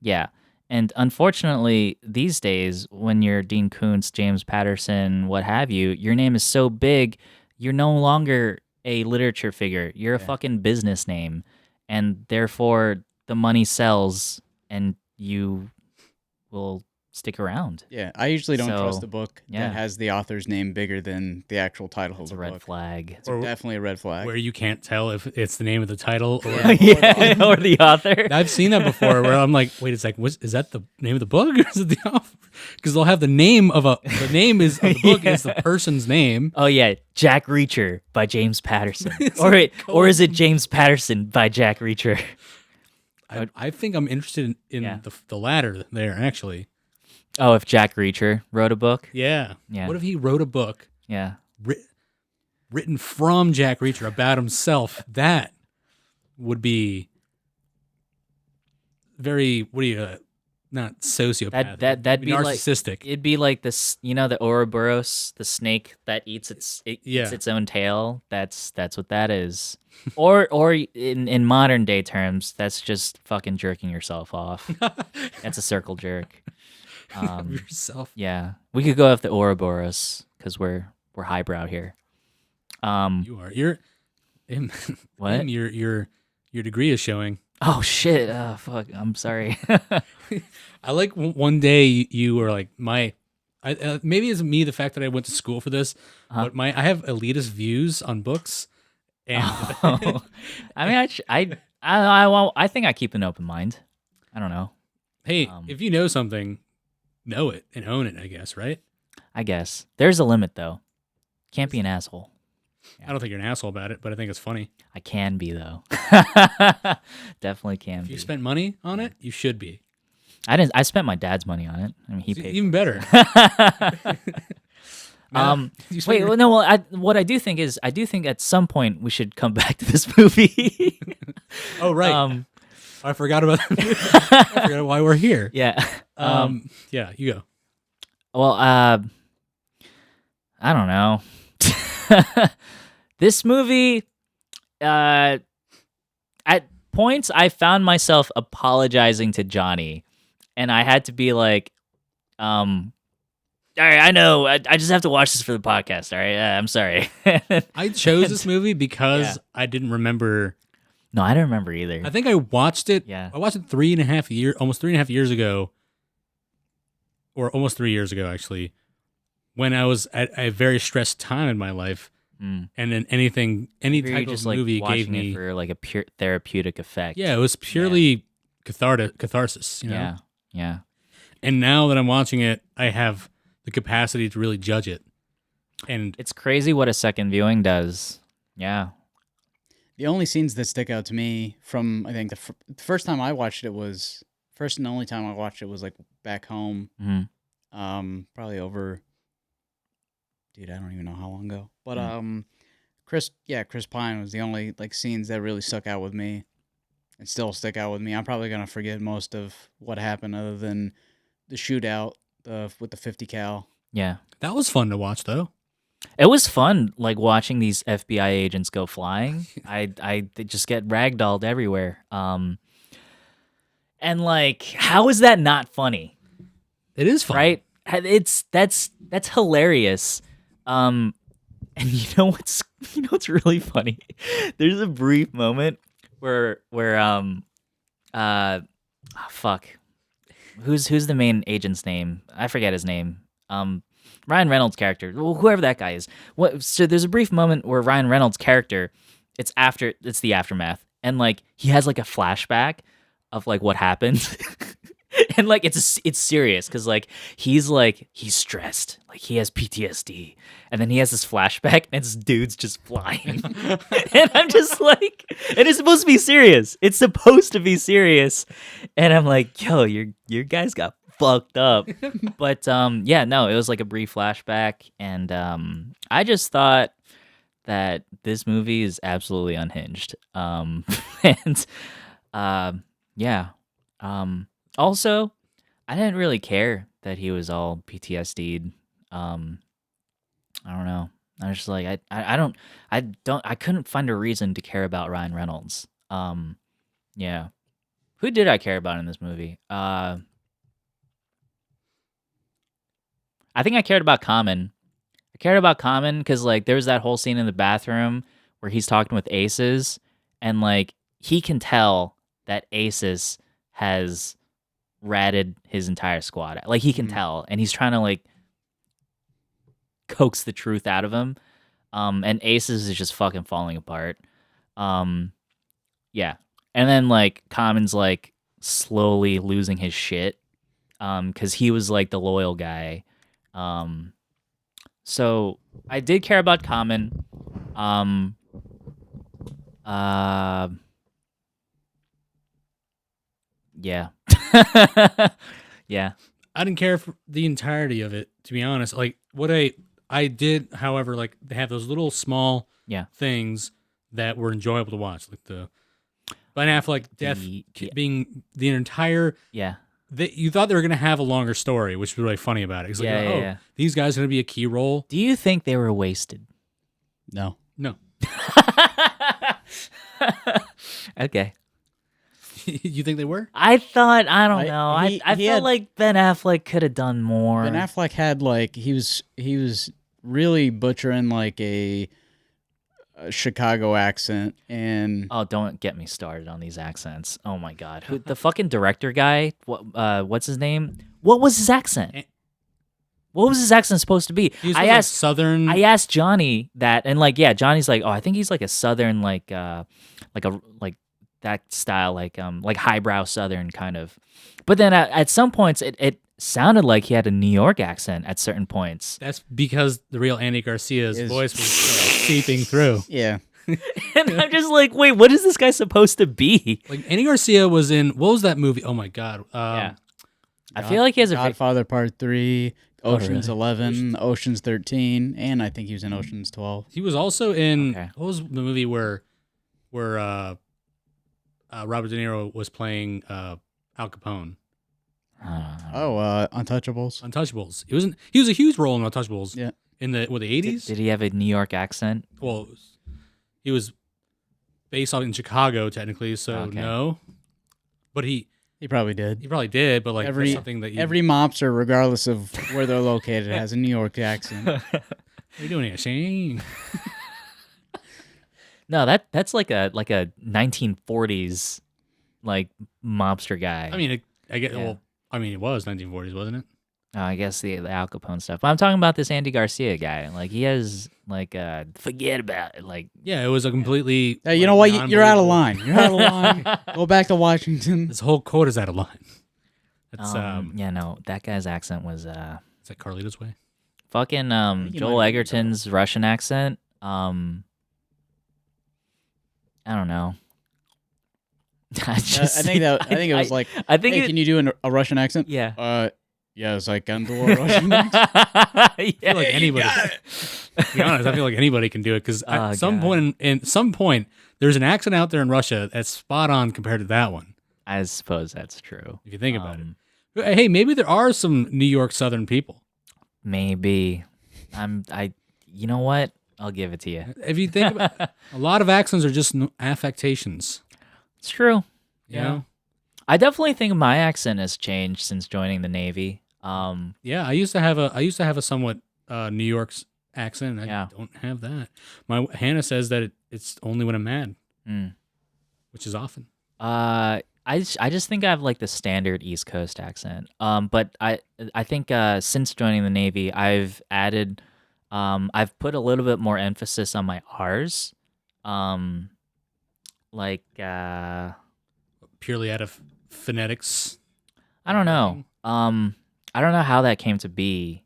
Yeah. And unfortunately, these days, when you're Dean Koontz, James Patterson, what have you, your name is so big, you're no longer a literature figure. You're a fucking business name. And therefore, the money sells, and you will stick around. Yeah, I usually don't So, trust a book yeah. that has the author's name bigger than the actual title It's of a the red book. flag. It's definitely a red flag. Where you can't tell if it's the name of the title or Yeah, or the author. I've seen that before where I'm like, wait a sec, is that the name of the book or is it the author? Because they'll have the name of the name is of the book is the person's name. Oh yeah, Jack Reacher by James Patterson. Or is it James Patterson by Jack Reacher? I think I'm interested in Yeah. the latter there actually. Oh, if Jack Reacher wrote a book? Yeah. Yeah. What if he wrote a book Yeah. written from Jack Reacher about himself? That would be very not sociopath. That'd be like narcissistic. it'd be like this, the Ouroboros, the snake that eats its own tail. That's what that is. or in modern day terms, that's just fucking jerking yourself off. That's a circle jerk. Yourself. Yeah, we could go off the Ouroboros because we're highbrow here. You are. You're. What? Your degree is showing. Oh shit! Oh fuck! I'm sorry. I like one day you were like maybe it's me the fact that I went to school for this, but I have elitist views on books, and Oh. I mean, I think I keep an open mind. I don't know. hey, if you know something, know it and own it. I guess, right? I guess there's a limit though. Can't be an asshole. I don't think you're an asshole about it, but I think it's funny. I can be though. Definitely can If be. you spent money on it, you should be. I didn't. I spent my dad's money on it. I mean, he See, paid. even better. You spent Wait. your- Well, no. Well, what I do think is, I do think at some point we should come back to this movie. Oh right, I forgot about. I forgot why we're here. Yeah. Yeah, you go. Well, I don't know. This movie, at points, I found myself apologizing to Johnny, and I had to be like, all right, I know, I just have to watch this for the podcast. All right, I'm sorry. I chose this movie because Yeah. I didn't remember. No, I don't remember either. I think I watched it. Yeah. I watched it almost 3.5 years ago, or almost 3 years ago, actually, when I was at a very stressed time in my life. Mm. And then any Maybe you're type just of like movie watching gave me, it for like a pure therapeutic effect. yeah, it was purely catharsis, you know? Yeah. Yeah. And now that I'm watching it, I have the capacity to really judge it. And It's crazy what a second viewing does. Yeah. The only scenes that stick out to me from, I think, the first time I watched it was, first and only time I watched it was like back home. Probably over, dude, I don't even know how long ago. But Chris Pine was the only like scenes that really stuck out with me and still stick out with me. I'm probably gonna forget most of what happened other than the shootout with the 50 cal. Yeah. that was fun to watch, though. It was fun, like watching these FBI agents go flying. They just get ragdolled everywhere. And like, how is that not funny? It is fun, Right? That's hilarious. And you know what's really funny? There's a brief moment where fuck, who's the main agent's name? I forget his name. Ryan Reynolds' character, whoever that guy is. So there's a brief moment where Ryan Reynolds' character, it's the aftermath, and like he has like a flashback of like what happened. And like it's serious because like he's stressed, like he has PTSD, and then he has this flashback and this dude's just flying. And I'm just like, and it's supposed to be serious. It's supposed to be serious, and I'm like, yo, your guys got fucked up. But yeah, no, it was like a brief flashback, and I just thought that this movie is absolutely unhinged. And yeah. Also, I didn't really care that he was all PTSD'd. I don't know. I was just like, I couldn't find a reason to care about Ryan Reynolds. Yeah. Who did I care about in this movie? I think I cared about Common. I cared about Common because like there was that whole scene in the bathroom where he's talking with Aces, and like he can tell that Aces has ratted his entire squad. Like he can tell, and he's trying to like coax the truth out of him. And Aces is just fucking falling apart. Yeah. And then like Common's like slowly losing his shit. Cause he was like the loyal guy. So I did care about Common. Yeah. Yeah. I didn't care for the entirety of it, to be honest. Like what I did, however, like they have those little small things that were enjoyable to watch, like the Ben Affleck death being the entire you thought they were gonna have a longer story, which was really funny about it. It's like, these guys are gonna be a key role. Do you think they were wasted? No. Okay. You think they were? I thought, I don't know. I felt like Ben Affleck could have done more. Ben Affleck had like he was really butchering like a Chicago accent, and oh, don't get me started on these accents. Oh my god, the fucking director guy? What's his name? What was his accent? What was his accent supposed to be? I asked Southern. I asked Johnny that, and like, yeah, Johnny's like, oh, I think he's like a Southern, like that style, like highbrow Southern kind of. But then at some points, it sounded like he had a New York accent at certain points. That's because the real Andy Garcia's voice was seeping through. Yeah. And I'm just like, wait, what is this guy supposed to be? Like Andy Garcia was in, what was that movie? Oh my god. Yeah. I feel like he has a Godfather Part 3, Ocean's 11, Ocean's 13, and I think he was in Ocean's 12. He was also in what was the movie where Robert De Niro was playing Al Capone? Untouchables. Untouchables. He was a huge role in Untouchables. Yeah. In the 80s. Did he have a New York accent? Well, he was based off in Chicago technically, so no. But he probably did. He probably did, but like every, that's something that every mobster, regardless of where they're located, has a New York accent. What are you doing here, Shane? No, that's like a 1940s like mobster guy. I mean, I get. Yeah. Well, I mean, it was 1940s, wasn't it? I guess the Al Capone stuff. But I'm talking about this Andy Garcia guy. Like he has like forget about it. Like yeah, it was a completely. Hey, you know what? You're out of line. You're out of line. Go back to Washington. This whole quote is out of line. That's yeah, no, that guy's accent was. Is that Carlito's Way? Fucking think you Joel might be Egerton's Russian accent. I don't know. I think it was like, I think hey, it, can you do a Russian accent? yeah. Yes, I can do a Russian accent. I feel like anybody. got To be honest, I feel like anybody can do it because Oh, at some God. point, in some point, there's an accent out there in Russia that's spot on compared to that one. I suppose that's true. If you think about it, hey, maybe there are some New York Southern people. Maybe. You know what? I'll give it to you. If you think about it, a lot of accents are just affectations. It's true. You know? I definitely think my accent has changed since joining the Navy. Yeah, I used to have a somewhat New York's accent. I don't have that. My Hannah says that it's only when I'm mad, which is often. I just think I have like the standard East Coast accent. But I think since joining the Navy, I've added, I've put a little bit more emphasis on my R's. Like Purely out of phonetics. I don't know. I don't know how that came to be.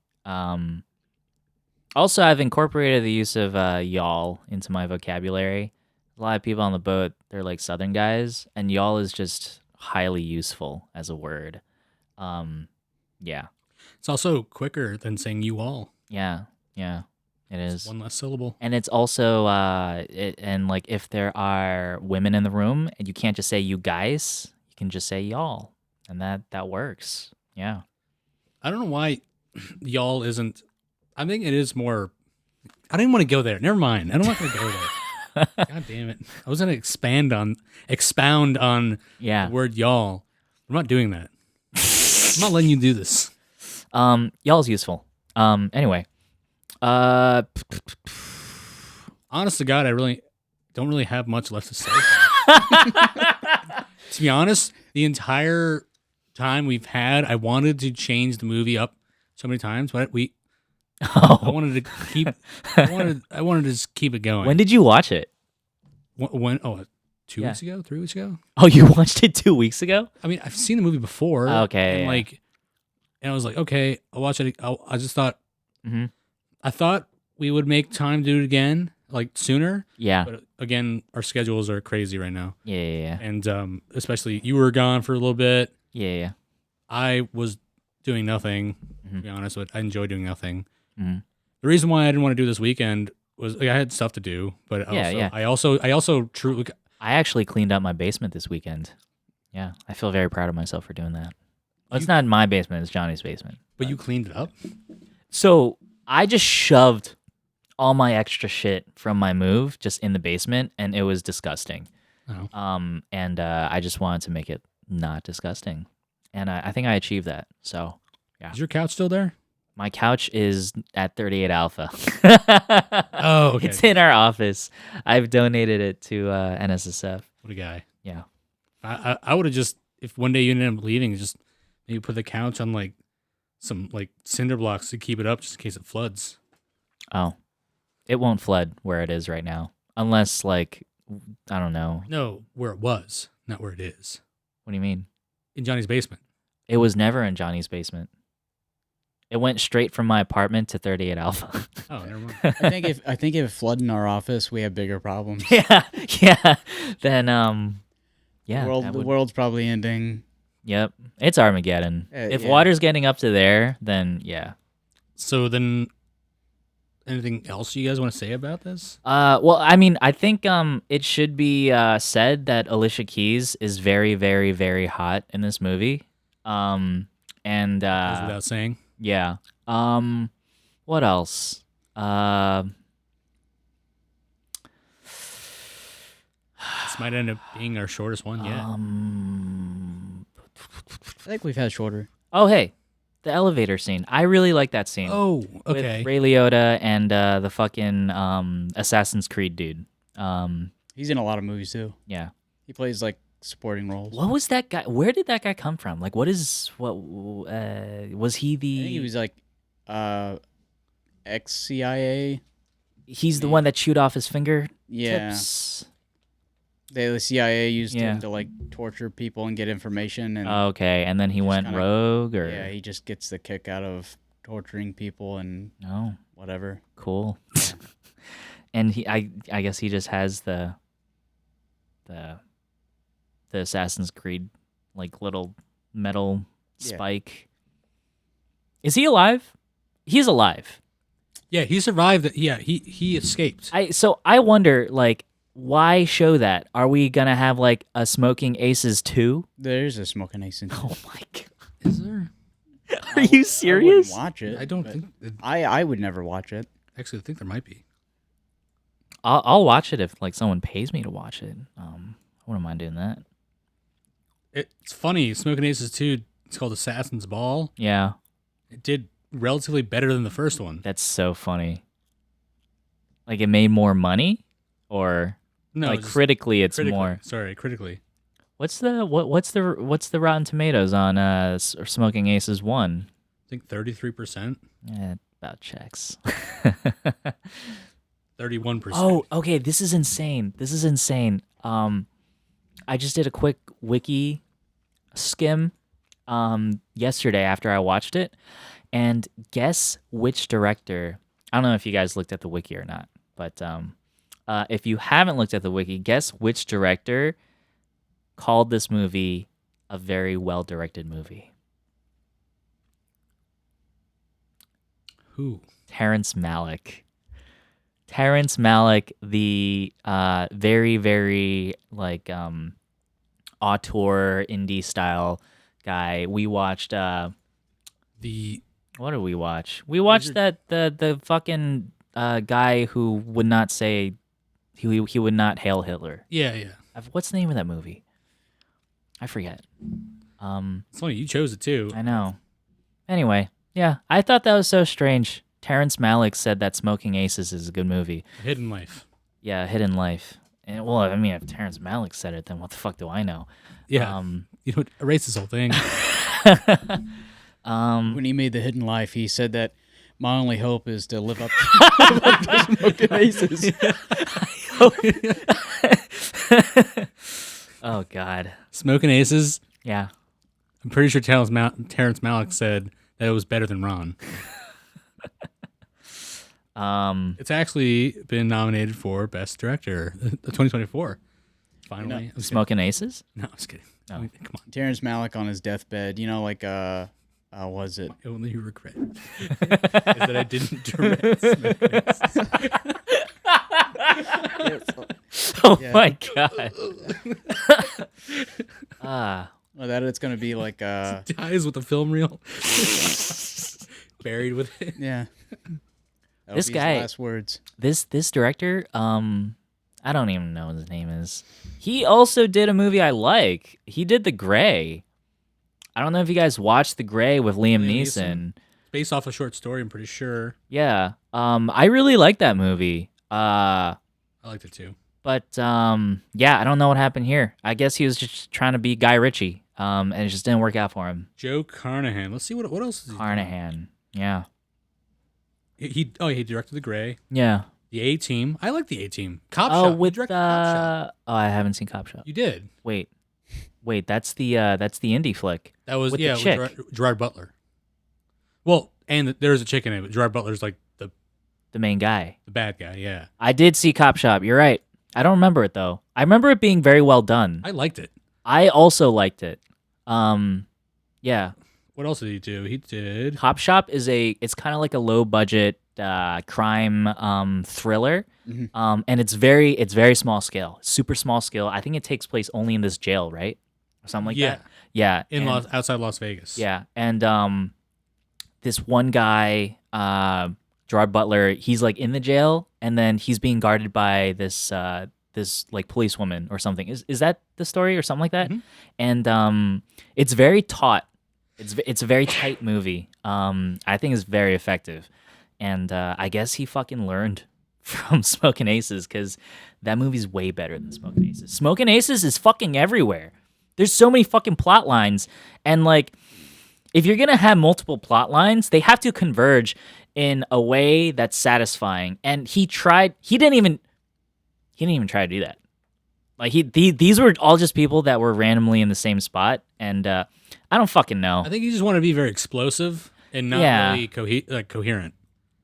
Also, I've incorporated the use of y'all into my vocabulary. A lot of people on the boat, they're like Southern guys, and y'all is just highly useful as a word. Yeah. It's also quicker than saying you all. Yeah. It is. One less syllable. And it's also and like if there are women in the room and you can't just say you guys, you can just say y'all, and that works. Yeah. I don't know why y'all isn't. I think it is more. I didn't want to go there. Never mind. I don't want to go there. God damn it! I was gonna expound on the word y'all. I'm not doing that. I'm not letting you do this. Y'all's useful. Anyway. Honest to God, I really don't really have much left to say. To be honest, the entire time we've had, I wanted to change the movie up so many times, but I wanted to keep. I wanted to just keep it going. When did you watch it? When? Oh, 2 weeks ago, 3 weeks ago. Oh, you watched it 2 weeks ago? I mean, I've seen the movie before. Okay, and and I was like, okay, I'll watch it. I just thought. Mm-hmm. I thought we would make time to do it again, like sooner. Yeah. But again, our schedules are crazy right now. Yeah. And especially you were gone for a little bit. Yeah. I was doing nothing. To be honest, but I enjoy doing nothing. Mm-hmm. The reason why I didn't want to do this weekend was I had stuff to do, but I also truly. I actually cleaned up my basement this weekend. Yeah, I feel very proud of myself for doing that. Well, it's not my basement; it's Johnny's basement. But you cleaned it up. So I just shoved all my extra shit from my move just in the basement, and it was disgusting. Oh. And I just wanted to make it not disgusting, and I think I achieved that. So, yeah. Is your couch still there? My couch is at 38 Alpha. Oh, okay. It's in our office. I've donated it to NSSF. What a guy. Yeah. I would have just, if one day you ended up leaving, just maybe put the couch on like some like cinder blocks to keep it up just in case it floods. Oh, it won't flood where it is right now. Unless like, I don't know. No, where it was, not where it is. What do you mean? In Johnny's basement. It was never in Johnny's basement. It went straight from my apartment to 38 Alpha. Oh, never mind. I think if it flooded in our office, we have bigger problems. Yeah. Then yeah. The world's probably ending. Yep. It's Armageddon. If water's getting up to there, then yeah. So then, anything else you guys want to say about this? Well, I mean, I think it should be said that Alicia Keys is very, very, very hot in this movie. And Goes without saying. Yeah. What else? This might end up being our shortest one yet. I think we've had shorter. Oh, hey, the elevator scene. I really like that scene. Oh, okay. With Ray Liotta and the fucking Assassin's Creed dude. He's in a lot of movies too. Yeah. He plays like supporting roles. What was that guy? Where did that guy come from? Like, was he the? I think he was like ex-CIA. He's the one that chewed off his finger. Yeah. Tips. The CIA used him to like torture people and get information. And okay, and then he went rogue, or he just gets the kick out of torturing people and No, whatever. cool. And I guess he just has the Assassin's Creed like little metal Yeah. spike. Is he alive? He's alive. Yeah, he survived. Yeah, he escaped. I wonder, like, why show that? Are we gonna have like a Smoking Aces 2? There's a Smokin Aces. Oh my god. Is there? Are you serious? I wouldn't watch it. I don't but think. I would never watch it. Actually, I think there might be. I'll watch it if like someone pays me to watch it. I wouldn't mind doing that. It's funny. Smokin' Aces 2. It's called Assassin's Ball. Yeah, It did relatively better than the first one. that's so funny. Like it made more money, or No, like just critically, it's critically. more. Sorry, critically. What's the Rotten Tomatoes on Smoking Aces 1? I think 33%, Yeah, about checks. 31%. Oh, okay. This is insane. I just did a quick wiki skim yesterday after I watched it, and guess which director? I don't know if you guys looked at the wiki or not, but if you haven't looked at the wiki, guess which director called this movie a very well-directed movie? Who? Terrence Malick. Terrence Malick, the very, very like auteur indie style guy. We watched The what did we watch? We watched that the fucking guy who would not say he would not hail Hitler. yeah. What's the name of that movie? I forget. It's funny you chose it too. I know. Anyway, yeah, I thought that was so strange. Terrence Malick said that Smoking Aces is a good movie. Hidden Life. Yeah, Hidden Life. And well, I mean, if Terrence Malick said it, then what the fuck do I know? Yeah. You know, erase this whole thing. When he made The Hidden Life, he said that my only hope is to live up to Smokin Aces. Oh God. Smokin' Aces. Yeah. I'm pretty sure Terrence Malick said that it was better than Ron. It's actually been nominated for Best Director, the 2024. Finally, I'm just Smoking Aces? kidding. No, I was kidding. No. I mean, come on. Terrence Malick on his deathbed, like was it? My only regret is that I didn't direct Smokin' Aces. Oh Yeah. my God. Well, that it's gonna be like Dies with a film reel, buried with it. yeah. That'll This be guy- his last words. This director, I don't even know what his name is. He also did a movie I like. He did The Gray. I don't know if you guys watched The Gray with Liam Liam Neeson. Based off a short story, I'm pretty sure. Yeah. I really like that movie. I liked it too. But yeah, I don't know what happened here. I guess he was just trying to be Guy Ritchie. And it just didn't work out for him. Joe Carnahan. Let's see what else is he done? Carnahan. Yeah. He directed The Gray, Yeah. The A-Team. I like The A-Team. Cop Oh, Shop. You with directed Cop Shop. oh, I haven't seen Cop Shop. You did. Wait, that's the indie flick. That was With the with chick. Gerard Butler. Well, and there's a chick in it, but Gerard Butler's like the The main guy. bad guy. Yeah, I did see Cop Shop. You're right. I don't remember it though. I remember it being very well done. I liked it. I also liked it. Yeah. What else did he do? He did. Cop Shop it's kind of like a low budget crime thriller. Mhm. And it's very small scale. Super small scale. I think it takes place only in this jail, right? Or something like Yeah. that. Yeah. In and- outside Las Vegas. Yeah, and this one guy, Gerard Butler, he's like in the jail, and then he's being guarded by this like policewoman or something. Is that the story or something like that? Mhm. And it's very taut. It's a very tight movie. I think it's very effective, and I guess he fucking learned from Smokin' Aces because that movie's way better than Smokin' Aces. Smokin' Aces is fucking everywhere. There's so many fucking plot lines, and like, if you're gonna have multiple plot lines, they have to converge in a way that's satisfying. And he didn't even try to do that. Like these were all just people that were randomly in the same spot, and I don't fucking know. I think he just wanted to be very explosive. and not Yeah. really coherent.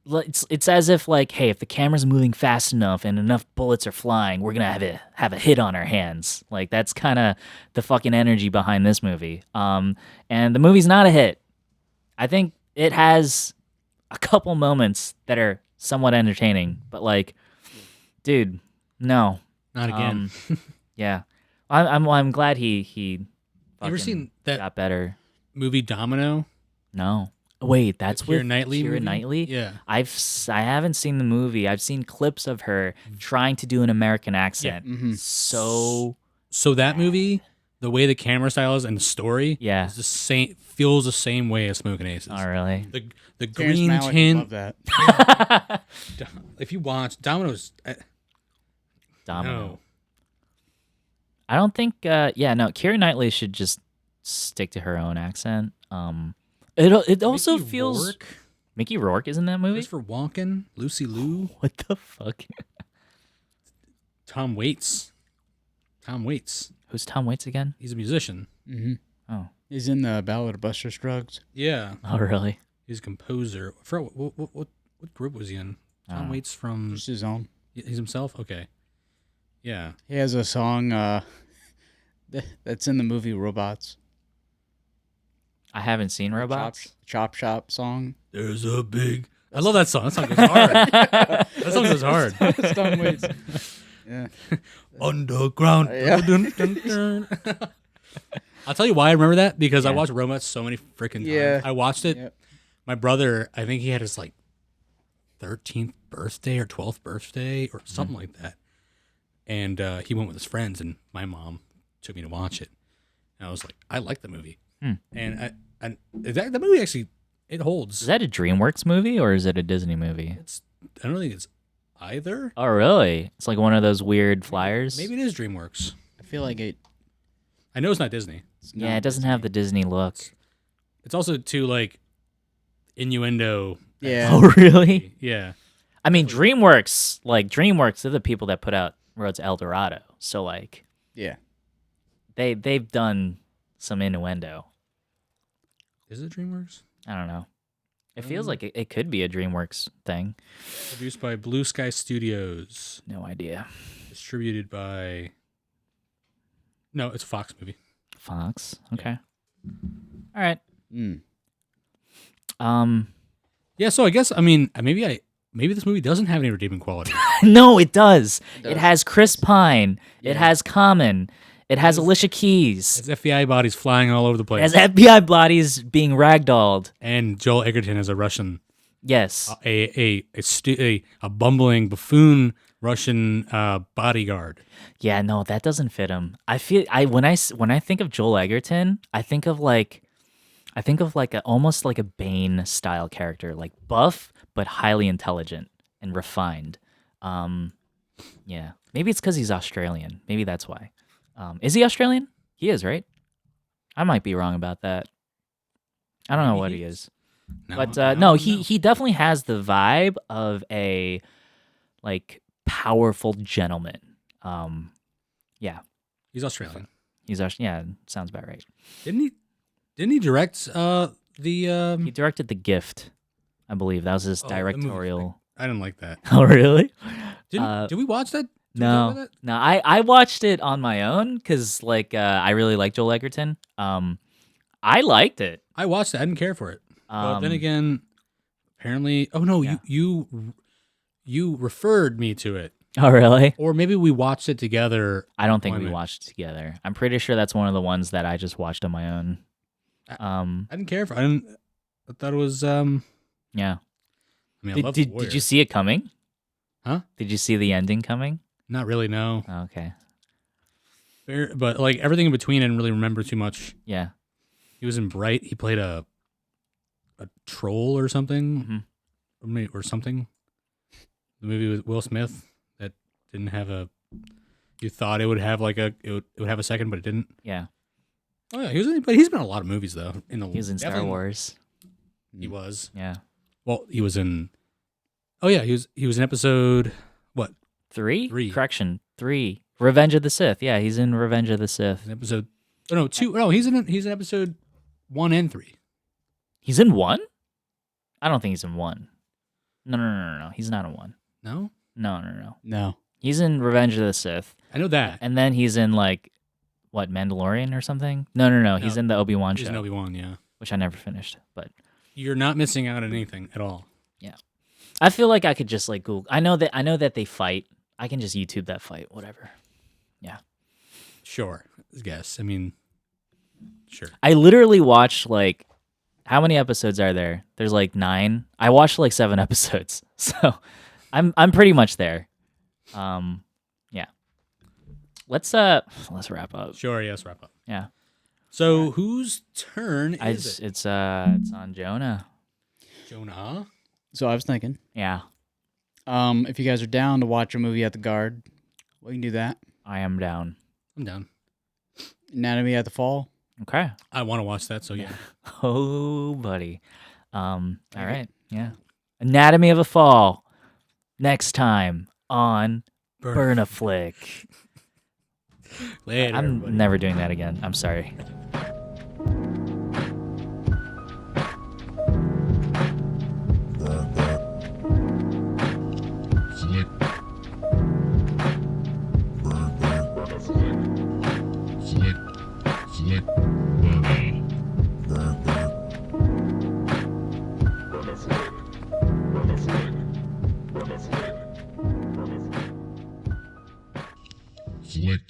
It's as if like, hey, if the camera's moving fast enough and enough bullets are flying, we're gonna have a hit on our hands. Like that's kind of the fucking energy behind this movie. And the movie's not a hit. I think it has a couple moments that are somewhat entertaining, but like, dude, no, Not again. yeah, I'm glad he You ever fucking seen that got better. movie Domino? No. Wait, that's Keira with Knightley Keira movie? Knightley? Yeah. I haven't seen the movie. I've seen clips of her trying to do an American accent. So So that movie, the way the camera style is and the story, Yeah. is the same. Feels the same way as Smokin' Aces. oh really? The Terrence green Malick would tint. love that. If you watch Domino's, Domino. no. I don't think no, Keira Knightley should just stick to her own accent. It also Mickey feels Rourke, Mickey Rourke is in that movie? Christopher Walken, Lucy Liu, What the fuck? Tom Waits. Tom Waits. Who's Tom Waits again? He's a musician. Oh. He's in the Ballad of Buster Scruggs. Yeah, Oh really? he's a composer. For what group was he in? Tom Waits from Just his own. he's himself. Okay. Yeah. He has a song that's in the movie Robots. I haven't seen Robots. Chop Shop song. There's a big. I love that song. That song goes hard. That song goes hard. Tom Waits. Yeah. Underground. Yeah. Dun, dun, dun. I'll tell you why I remember that because I Yeah. watched Robots so many freaking times. Yeah. I watched it. Yep. My brother, I think he had his like 13th birthday or 12th birthday or something like that, and he went with his friends, and my mom took me to watch it. And I was like, I like the movie, and the movie actually it holds. Is that a DreamWorks movie or is it a Disney movie? I don't think it's either. Oh really? It's like one of those weird flyers. Maybe it is DreamWorks. I feel like it. I know it's not Disney. Yeah, it doesn't have the Disney look. It's also too like innuendo. Yeah. Oh really? Yeah. I mean, DreamWorks, they're the people that put out Road to El Dorado. So like, Yeah. they've done some innuendo. Is it DreamWorks? I don't know. It feels like it could be a DreamWorks thing. Produced by Blue Sky Studios. No idea. Distributed by. No, it's a Fox movie. Fox. Okay. All right. Mm. Yeah, so I guess maybe this movie doesn't have any redeeming quality. No, it does. It does. has Chris Pine. It has Common. It has Alicia Keys. It's FBI bodies flying all over the It place, has FBI bodies being ragdolled. and Joel Egerton is a Russian, Yes. a bumbling buffoon Russian bodyguard. Yeah, no, that doesn't fit him. When I think of Joel Egerton, I think of like almost like a Bane style character, like buff but highly intelligent and refined. Yeah, maybe it's because he's Australian. Maybe that's why. Is he Australian? He is, right? I might be wrong about that. I don't know what he is. But no, he definitely has the vibe of a like powerful gentleman. Yeah, He's Australian. yeah, sounds about right. Didn't he direct the? He directed The Gift, I believe. That was his the movie directorial. I didn't like that. Oh, really? Did we watch that? Did we talk about No, that? no. I watched it on my own because like I really like Joel Egerton. I liked it. I watched it. I didn't care for it. But then Um, again, apparently, oh no, yeah. you referred me to it, Oh, really? or maybe we watched it together. I don't think we Appointment. watched it together. I'm pretty sure that's one of the ones that I just watched on my own. I didn't care for. I thought it was. Yeah. I mean, I love Did Warrior. you see it coming? Huh? Did you see the ending coming? Not really. No. Oh, okay. But like everything in between, I didn't really remember too much. Yeah. He was in Bright. He played a troll or something, Mhm. or something. The movie with Will Smith that didn't have a. You thought it would have like it would have a second, but it didn't. Yeah. Oh yeah, but he's been in a lot of movies though. He was in Star definitely- Wars. He was. Yeah. Well, he was in. Oh yeah, he was in episode what? 3? Three. Correction. 3. Revenge of the Sith. Yeah, he's in Revenge of the Sith. In episode. Oh no, 2. No, he's in episode 1 and 3. He's in 1? I don't think he's in 1. No. He's not in 1. No? No. No. He's in Revenge of the Sith. I know that. And then he's in like what, Mandalorian or something? No. He's in the Obi-Wan He's show, in Obi-Wan, yeah. which I never finished. But You're not missing out on anything at all. I feel like I could just like Google. I know that they fight. I can just YouTube that fight, whatever. Yeah. Sure. I guess. I mean, sure. I literally watched like, how many episodes are there? There's like 9. I watched like 7 episodes, so I'm pretty much there. Yeah. Let's wrap up. Sure, yes, wrap up. Yeah. So whose turn is it? It's on Jonah. Jonah? So I was thinking, Yeah, if you guys are down to watch a movie at the Guard, we can do that. I am down. I'm down. Anatomy at the Fall. Okay. I want to watch that, so yeah. Oh, buddy. All right. Yeah. Anatomy of a Fall. Next time on Burn a Flick. Later, I'm everybody. never doing that again. I'm sorry. Flick. Burn, burn a flick. Flick, flick, burn. Burn, burn. Burn a flick. Burn a flick. Burn a flick. Burn a flick. Flick.